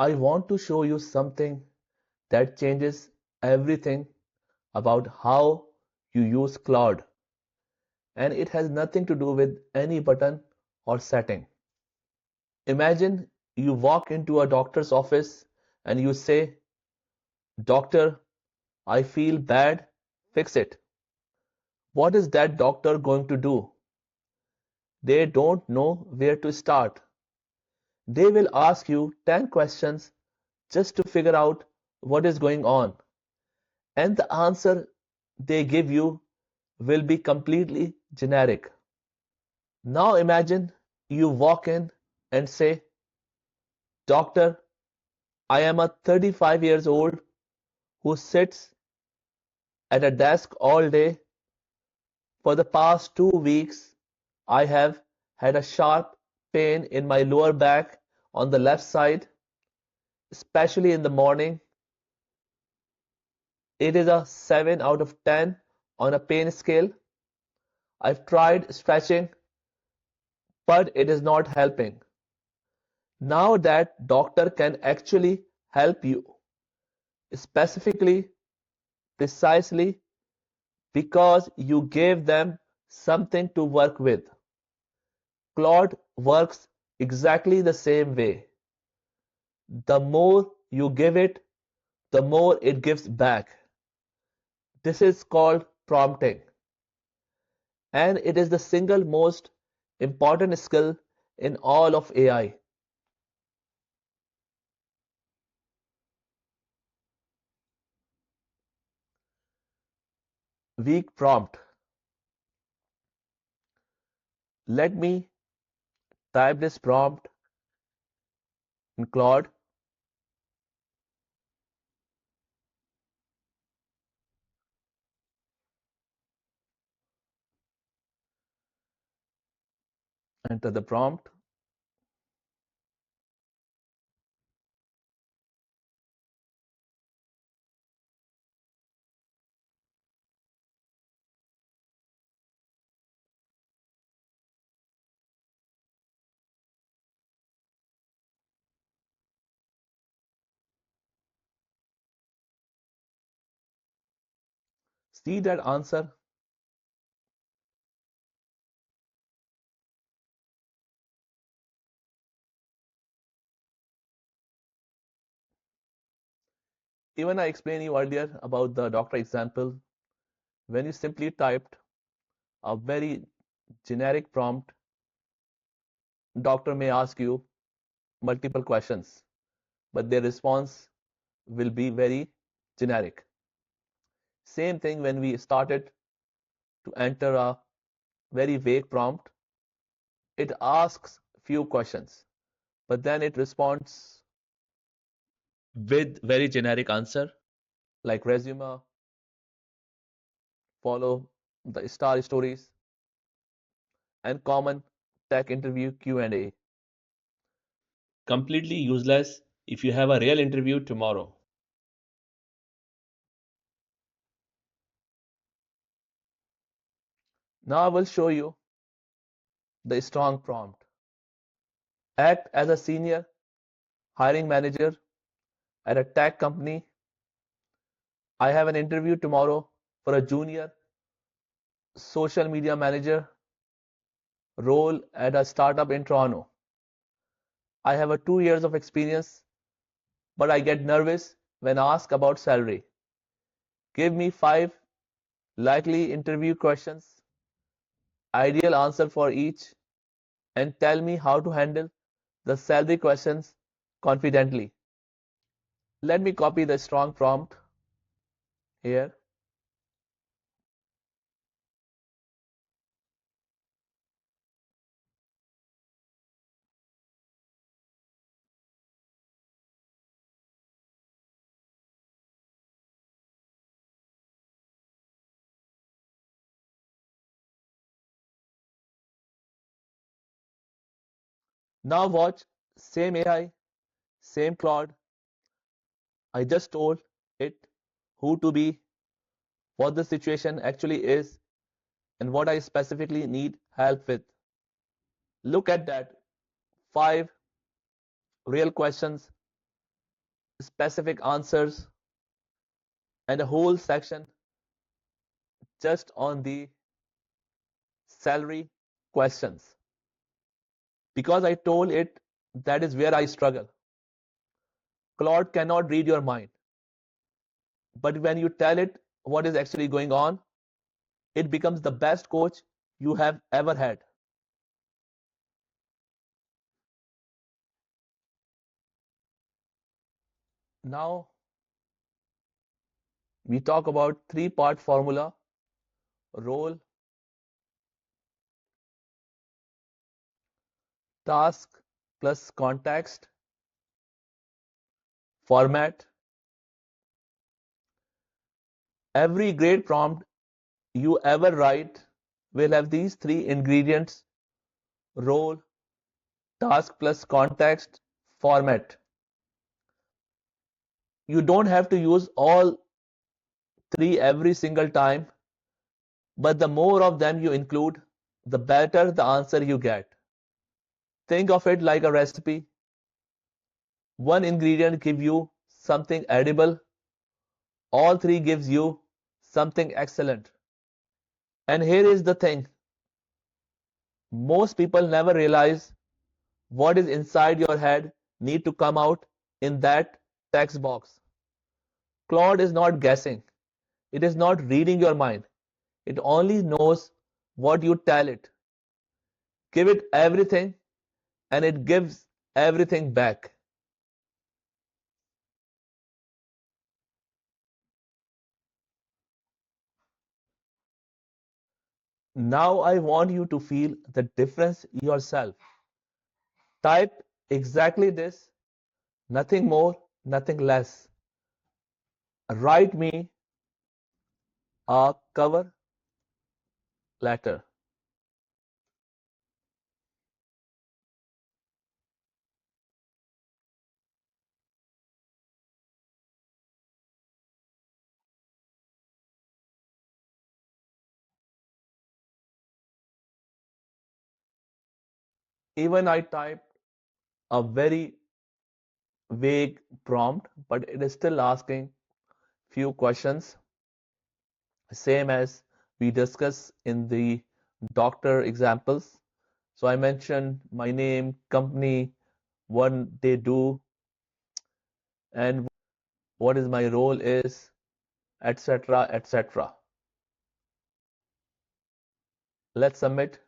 I want to show you something that changes everything about how you use Claude, and it has nothing to do with any button or setting. Imagine you walk into a doctor's office and you say, "Doctor, I feel bad, fix it." What is that doctor going to do? They don't know where to start. They will ask you 10 questions just to figure out what is going on, and the answer they give you will be completely generic. Now imagine you walk in and say, "Doctor, I am a 35 years old who sits at a desk all day. For the past 2 weeks, I have had a sharp pain in my lower back on the left side, especially in the morning. It is a 7 out of 10 on a pain scale. I've tried stretching, but it is not helping." Now that doctor can actually help you, specifically, precisely because you gave them something to work with. Claude works exactly the same way. The more you give it, the more it gives back. This is called prompting, and it is the single most important skill in all of AI. Weak prompt. Let me type this prompt in Claude. Enter the prompt. See that answer? Even I explained you earlier about the doctor example. When you simply typed a very generic prompt, doctor may ask you multiple questions, but their response will be very generic. Same thing when we started to enter a very vague prompt, it asks few questions, but then it responds with very generic answer like resume, follow the star stories, and common tech interview Q&A. Completely useless if you have a real interview tomorrow. Now I will show you the strong prompt. Act as a senior hiring manager at a tech company. I have an interview tomorrow for a junior social media manager role at a startup in Toronto. I have a 2 years of experience, but I get nervous when asked about salary. Give me 5 likely interview questions, ideal answer for each, and tell me how to handle the salary questions confidently. Let me copy the strong prompt here. Now watch, same AI, same Claude. I just told it who to be, what the situation actually is, and what I specifically need help with. Look at that. 5 real questions, specific answers, and a whole section just on the salary questions. Because I told it that is where I struggle. Claude cannot read your mind, but when you tell it what is actually going on, it becomes the best coach you have ever had. Now we talk about three-part formula: role, task plus context, format. Every great prompt you ever write will have these three ingredients: role, task plus context, format. You don't have to use all three every single time, but the more of them you include, the better the answer you get. Think of it like a recipe. One ingredient gives you something edible, all three gives you something excellent. And here is the thing: most people never realize what is inside your head need to come out in that text box. Claude is not guessing. It is not reading your mind. It only knows what you tell it. Give it everything and it gives everything back. Now I want you to feel the difference yourself. Type exactly this, nothing more, nothing less. Write me a cover letter. Even I typed a very vague prompt, but it is still asking few questions, same as we discussed in the doctor examples. So I mentioned my name, company, what they do, and what is my role is, etc., etc. Let's submit.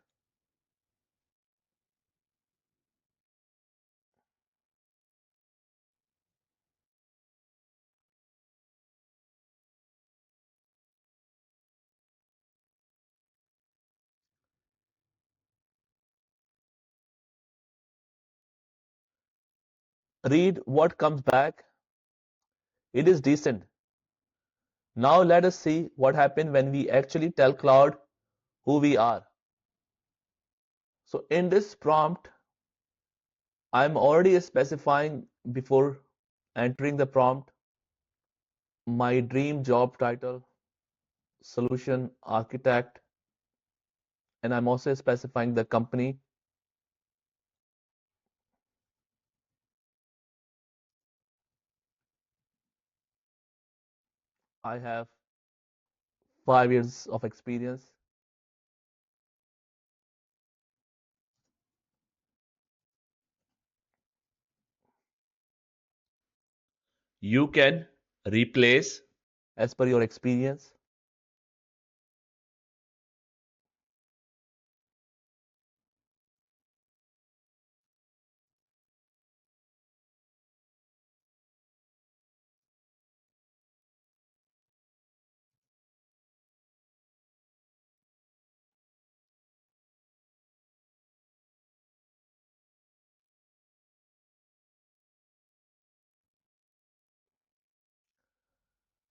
Read what comes back. It is decent. Now let us see what happens when we actually tell Claude who we are. So in this prompt, I'm already specifying before entering the prompt my dream job title, solution architect, and I'm also specifying the company. I have 5 years of experience. You can replace as per your experience.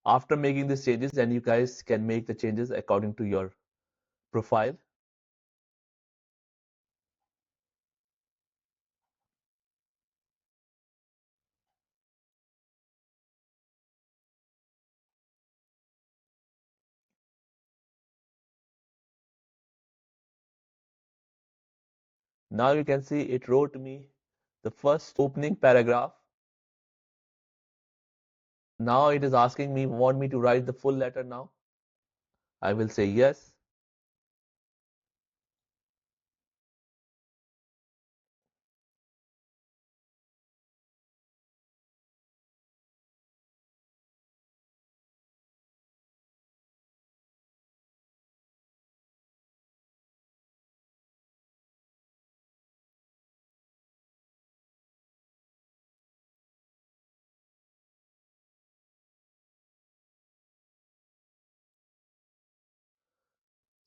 After making these changes, then you guys can make the changes according to your profile. Now you can see it wrote me the first opening paragraph. Now it is asking me, want me to write the full letter now? I will say yes.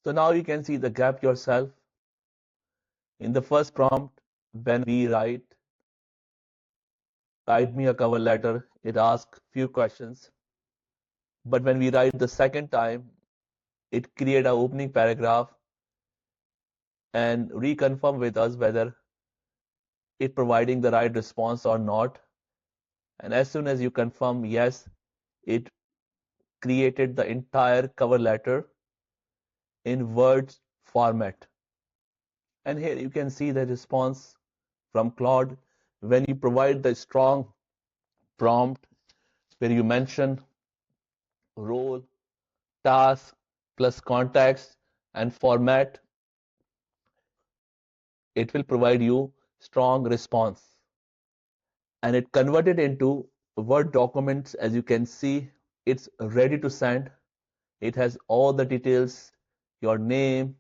So now you can see the gap yourself. In the first prompt, when we write me a cover letter, it asks few questions. But when we write the second time, it create a opening paragraph and reconfirm with us whether it providing the right response or not. And as soon as you confirm yes, it created the entire cover letter in words format. And here you can see the response from Claude when you provide the strong prompt where you mention role, task, plus context and format, it will provide you strong response. And it converted into Word documents. As you can see, it's ready to send. It has all the details, your name,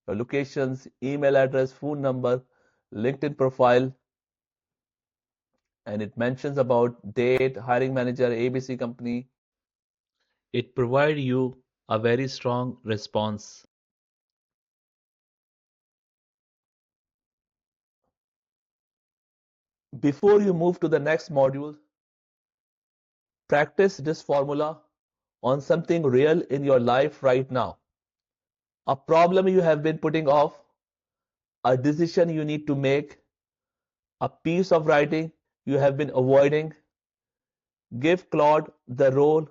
your locations, email address, phone number, LinkedIn profile, and it mentions about date, hiring manager, ABC company. It provides you a very strong response. Before you move to the next module, practice this formula on something real in your life right now. A problem you have been putting off, a decision you need to make, a piece of writing you have been avoiding. Give Claude the role,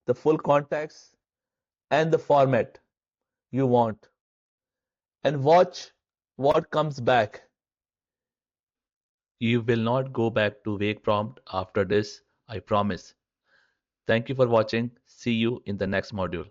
the full context, and the format you want, and watch what comes back. You will not go back to vague prompt after this, I promise. Thank you for watching. See you in the next module.